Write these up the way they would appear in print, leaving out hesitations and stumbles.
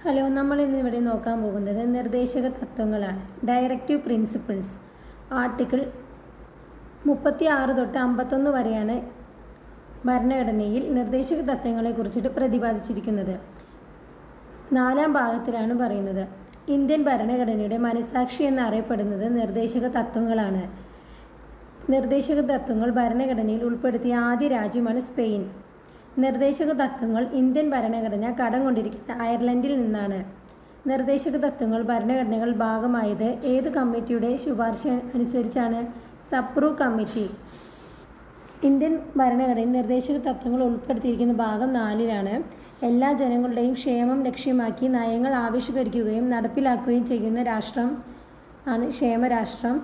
Hello, നമ്മൾ ഇന്നിവിടെ നോക്കാൻ പോകുന്നത് നിർദ്ദേശക തത്വങ്ങളാണ്. Directive principles. ആർട്ടിക്കിൾ 36 തൊട്ട് 51 വരെയാണ് ഭരണഘടനയിൽ നിർദ്ദേശക തത്വങ്ങളെക്കുറിച്ചിട്ട് പ്രതിപാദിച്ചിരിക്കുന്നത്. 4-ാം ഭാഗത്തിലാണ് പറയുന്നത്. ഇന്ത്യൻ ഭരണഘടനയുടെ മനസാക്ഷി എന്നറിയപ്പെടുന്നത് നിർദ്ദേശക തത്വങ്ങളാണ്. നിർദ്ദേശക തത്വങ്ങൾ ഭരണഘടനയിൽ ഉൾപ്പെടുത്തിയ ആദ്യ രാജ്യമാണ് സ്പെയിൻ. നിർദ്ദേശക തത്വങ്ങൾ ഇന്ത്യൻ ഭരണഘടന കടം കൊണ്ടിരിക്കുന്ന അയർലൻഡിൽ നിന്നാണ്. നിർദ്ദേശക തത്വങ്ങൾ ഭരണഘടനകൾ ഭാഗമായത് ഏത് കമ്മിറ്റിയുടെ ശുപാർശ അനുസരിച്ചാണ്? സപ്രൂ കമ്മിറ്റി. ഇന്ത്യൻ ഭരണഘടനയിൽ നിർദ്ദേശക തത്വങ്ങൾ ഉൾപ്പെടുത്തിയിരിക്കുന്ന ഭാഗം 4-ലാണ്. എല്ലാ ജനങ്ങളുടെയും ക്ഷേമം ലക്ഷ്യമാക്കി നയങ്ങൾ ആവിഷ്കരിക്കുകയും നടപ്പിലാക്കുകയും ചെയ്യുന്ന രാഷ്ട്രം ആണ് ക്ഷേമരാഷ്ട്രം.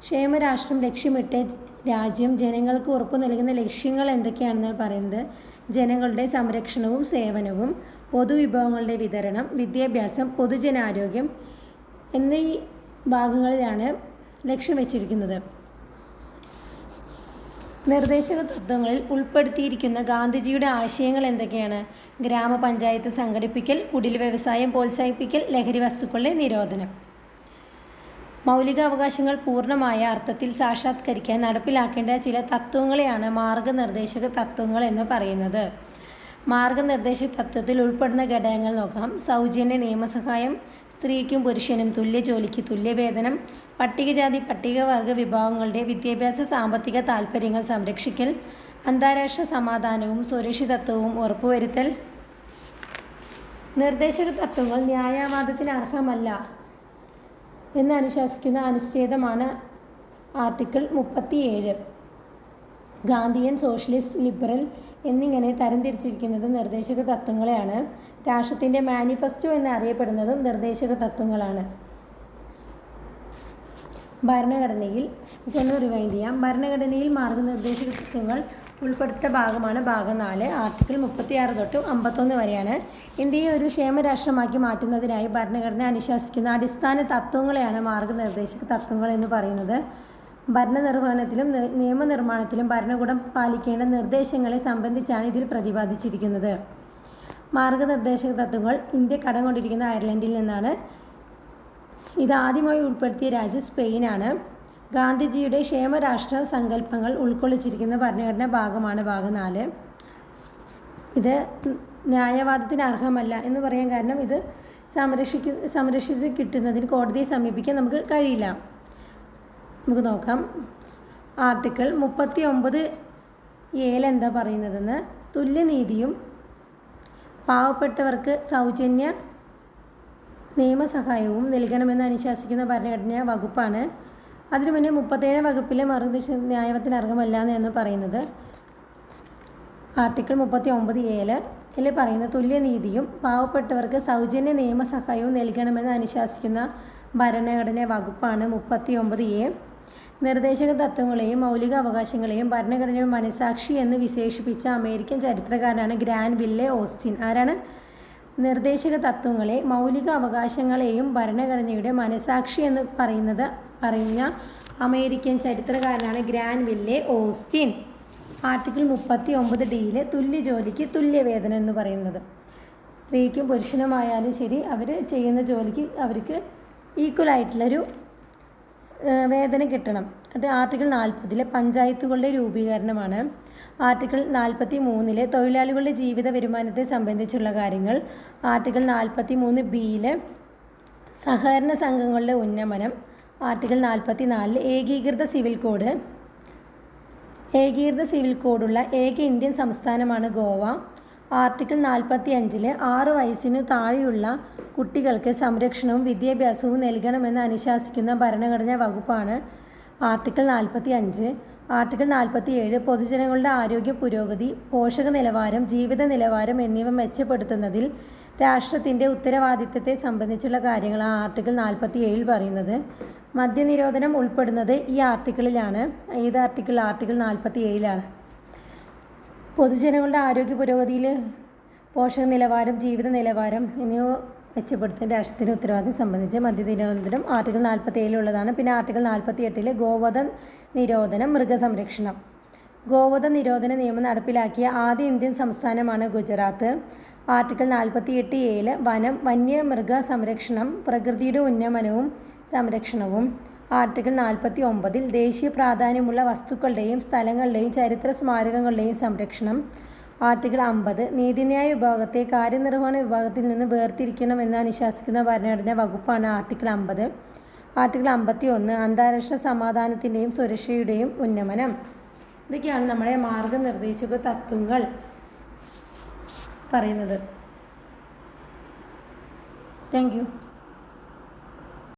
ക്ഷേമരാഷ്ട്രം ലക്ഷ്യമിട്ട് രാജ്യം ജനങ്ങൾക്ക് ഉറപ്പു നൽകുന്ന ലക്ഷ്യങ്ങൾ എന്തൊക്കെയാണെന്ന് പറയുന്നത്: ജനങ്ങളുടെ സംരക്ഷണവും സേവനവും, പൊതുവിഭവങ്ങളുടെ വിതരണം, വിദ്യാഭ്യാസം, പൊതുജനാരോഗ്യം എന്നീ ഭാഗങ്ങളിലാണ് ലക്ഷ്യം വെച്ചിരിക്കുന്നത്. നിർദ്ദേശക തത്വങ്ങളിൽ ഉൾപ്പെടുത്തിയിരിക്കുന്ന ഗാന്ധിജിയുടെ ആശയങ്ങൾ എന്തൊക്കെയാണ്? ഗ്രാമപഞ്ചായത്ത് സംഘടിപ്പിക്കൽ, കുടിൽ വ്യവസായം പ്രോത്സാഹിപ്പിക്കൽ, ലഹരി വസ്തുക്കളുടെ നിരോധനം. മൗലികാവകാശങ്ങൾ പൂർണ്ണമായ അർത്ഥത്തിൽ സാക്ഷാത്കരിക്കാൻ നടപ്പിലാക്കേണ്ട ചില തത്വങ്ങളെയാണ് മാർഗനിർദ്ദേശക തത്വങ്ങൾ എന്ന് പറയുന്നത്. മാർഗനിർദ്ദേശക തത്വത്തിൽ ഉൾപ്പെടുന്ന ഘടകങ്ങൾ നോക്കാം. സൗജന്യ നിയമസഹായം, സ്ത്രീക്കും പുരുഷനും തുല്യ ജോലിക്ക് തുല്യവേതനം, പട്ടികജാതി പട്ടികവർഗ വിഭാഗങ്ങളുടെ വിദ്യാഭ്യാസ സാമ്പത്തിക താൽപ്പര്യങ്ങൾ സംരക്ഷിക്കൽ, അന്താരാഷ്ട്ര സമാധാനവും സുരക്ഷിതത്വവും ഉറപ്പുവരുത്തൽ. നിർദ്ദേശക തത്വങ്ങൾ ന്യായവാദത്തിന് അർഹമല്ല എന്ന് അനുശാസിക്കുന്ന അനുച്ഛേദമാണ് ആർട്ടിക്കിൾ 37. ഗാന്ധിയൻ, സോഷ്യലിസ്റ്റ്, ലിബറൽ എന്നിങ്ങനെ തരംതിരിച്ചിരിക്കുന്നത് നിർദ്ദേശക തത്വങ്ങളെയാണ്. രാഷ്ട്രത്തിൻ്റെ മാനിഫെസ്റ്റോ എന്നറിയപ്പെടുന്നതും നിർദ്ദേശക തത്വങ്ങളാണ്. ഭരണഘടനയിൽ ഇതൊന്ന് റിവൈൻഡ് ചെയ്യാം. ഭരണഘടനയിൽ മാർഗനിർദ്ദേശക തത്വങ്ങൾ ഉൾപ്പെടുത്ത ഭാഗമാണ് ഭാഗം 4. ആർട്ടിക്കിൾ 36 തൊട്ട് 51 വരെയാണ്. ഇന്ത്യയെ ഒരു ക്ഷേമരാഷ്ട്രമാക്കി മാറ്റുന്നതിനായി ഭരണഘടന അനുശാസിക്കുന്ന അടിസ്ഥാന തത്വങ്ങളെയാണ് മാർഗനിർദ്ദേശക തത്വങ്ങൾ എന്ന് പറയുന്നത്. ഭരണനിർവഹണത്തിലും നിയമനിർമ്മാണത്തിലും ഭരണകൂടം പാലിക്കേണ്ട നിർദ്ദേശങ്ങളെ സംബന്ധിച്ചാണ് ഇതിൽ പ്രതിപാദിച്ചിരിക്കുന്നത്. മാർഗനിർദ്ദേശക തത്വങ്ങൾ ഇന്ത്യ കടം കൊണ്ടിരിക്കുന്ന അയർലൻഡിൽ നിന്നാണ്. ഇത് ആദ്യമായി ഉൾപ്പെടുത്തിയ രാജ്യം സ്പെയിനാണ്. ഗാന്ധിജിയുടെ ക്ഷേമരാഷ്ട്ര സങ്കല്പങ്ങൾ ഉൾക്കൊള്ളിച്ചിരിക്കുന്ന ഭരണഘടനാ ഭാഗമാണ് ഭാഗം 4. ഇത് ന്യായവാദത്തിന് അർഹമല്ല എന്ന് പറയാൻ കാരണം ഇത് സംരക്ഷിച്ച് കിട്ടുന്നതിന് കോടതിയെ സമീപിക്കാൻ നമുക്ക് കഴിയില്ല. നമുക്ക് നോക്കാം. ആർട്ടിക്കിൾ 39 എന്താ പറയുന്നതെന്ന്: തുല്യനീതിയും പാവപ്പെട്ടവർക്ക് സൗജന്യ നിയമസഹായവും നൽകണമെന്ന് അനുശാസിക്കുന്ന ഭരണഘടനാ വകുപ്പാണ്. അതിനു മുന്നേ 37 വകുപ്പിലെ മാർഗനിർദ്ദേശ ന്യായത്തിന് അർഹമല്ല എന്ന് പറയുന്നത്. ആർട്ടിക്കിൾ 39 പറയുന്ന തുല്യനീതിയും പാവപ്പെട്ടവർക്ക് സൗജന്യ നിയമസഹായവും നൽകണമെന്ന് അനുശാസിക്കുന്ന ഭരണഘടനാ വകുപ്പാണ് 39A. നിർദ്ദേശക തത്വങ്ങളെയും മൗലിക അവകാശങ്ങളെയും ഭരണഘടനയുടെ മനസാക്ഷി എന്ന് വിശേഷിപ്പിച്ച അമേരിക്കൻ ചരിത്രകാരനാണ് ഗ്രാൻവില്ലെ ഓസ്റ്റിൻ. ആരാണ്? നിർദ്ദേശക തത്വങ്ങളെ മൗലിക അവകാശങ്ങളെയും ഭരണഘടനയുടെ മനസാക്ഷി എന്ന് പറഞ്ഞ അമേരിക്കൻ ചരിത്രകാരനാണ് ഗ്രാൻവില്ലെ ഓസ്റ്റിൻ. ആർട്ടിക്കിൾ 39D തുല്യ ജോലിക്ക് തുല്യവേതനം എന്ന് പറയുന്നത്. സ്ത്രീക്കും പുരുഷനുമായാലും ശരി, അവർ ചെയ്യുന്ന ജോലിക്ക് അവർക്ക് ഈക്വലായിട്ടുള്ളൊരു വേതനം കിട്ടണം. അത് ആർട്ടിക്കിൾ 40 പഞ്ചായത്തുകളുടെ രൂപീകരണമാണ്. ആർട്ടിക്കിൾ 43 തൊഴിലാളികളുടെ ജീവിത വരുമാനത്തെ സംബന്ധിച്ചുള്ള കാര്യങ്ങൾ. ആർട്ടിക്കിൾ 43B സഹകരണ സംഘങ്ങളുടെ ഉന്നമനം. ആർട്ടിക്കിൾ 44 ഏകീകൃത സിവിൽ കോഡ്. ഏകീകൃത സിവിൽ കോഡുള്ള ഏക ഇന്ത്യൻ സംസ്ഥാനമാണ് ഗോവ. ആർട്ടിക്കിൾ 45 6 വയസ്സിന് താഴെയുള്ള കുട്ടികൾക്ക് സംരക്ഷണവും വിദ്യാഭ്യാസവും നൽകണമെന്ന് അനുശാസിക്കുന്ന ഭരണഘടനാ വകുപ്പാണ് ആർട്ടിക്കിൾ 45. ആർട്ടിക്കിൾ 47 പൊതുജനങ്ങളുടെ ആരോഗ്യ പുരോഗതി, പോഷക നിലവാരം, ജീവിത നിലവാരം എന്നിവ മെച്ചപ്പെടുത്തുന്നതിൽ രാഷ്ട്രത്തിൻ്റെ ഉത്തരവാദിത്തത്തെ സംബന്ധിച്ചുള്ള കാര്യങ്ങളാണ് ആർട്ടിക്കിൾ 47 പറയുന്നത്. മദ്യനിരോധനം ഉൾപ്പെടുന്നത് ഈ ആർട്ടിക്കിളിലാണ്. ഏത് ആർട്ടിക്കിൾ? ആർട്ടിക്കിൾ 47. പൊതുജനങ്ങളുടെ ആരോഗ്യ പുരോഗതിയിൽ പോഷക നിലവാരം, ജീവിത നിലവാരം എന്നിവ മെച്ചപ്പെടുത്താൻ രാഷ്ട്രത്തിൻ്റെ ഉത്തരവാദിത്തം സംബന്ധിച്ച് മദ്യനിരോധനം ആർട്ടിക്കിൾ 47 പിന്നെ ആർട്ടിക്കിൾ 48 ഗോവധ നിരോധനം, മൃഗസംരക്ഷണം. ഗോവധ നിരോധന നിയമം നടപ്പിലാക്കിയ ആദ്യ ഇന്ത്യൻ സംസ്ഥാനമാണ് ഗുജറാത്ത്. ആർട്ടിക്കിൾ 48A വനം വന്യമൃഗ സംരക്ഷണം പ്രകൃതിയുടെ ഉന്നമനവും സംരക്ഷണവും. ആർട്ടിക്കിൾ 49 ദേശീയ പ്രാധാന്യമുള്ള വസ്തുക്കളുടെയും സ്ഥലങ്ങളുടെയും ചരിത്ര സ്മാരകങ്ങളുടെയും സംരക്ഷണം. ആർട്ടിക്കിൾ 50 നീതിന്യായ വിഭാഗത്തെ കാര്യനിർവഹണ വിഭാഗത്തിൽ നിന്ന് വേർതിരിക്കണമെന്ന് അനുശാസിക്കുന്ന ഭരണഘടനാ വകുപ്പാണ് ആർട്ടിക്കിൾ 50. ആർട്ടിക്കിൾ 51 അന്താരാഷ്ട്ര സമാധാനത്തിൻ്റെയും സുരക്ഷയുടെയും ഉന്നമനം. ഇതൊക്കെയാണ് നമ്മുടെ മാർഗനിർദ്ദേശക തത്വങ്ങൾ പറയുന്നത്. Thank you.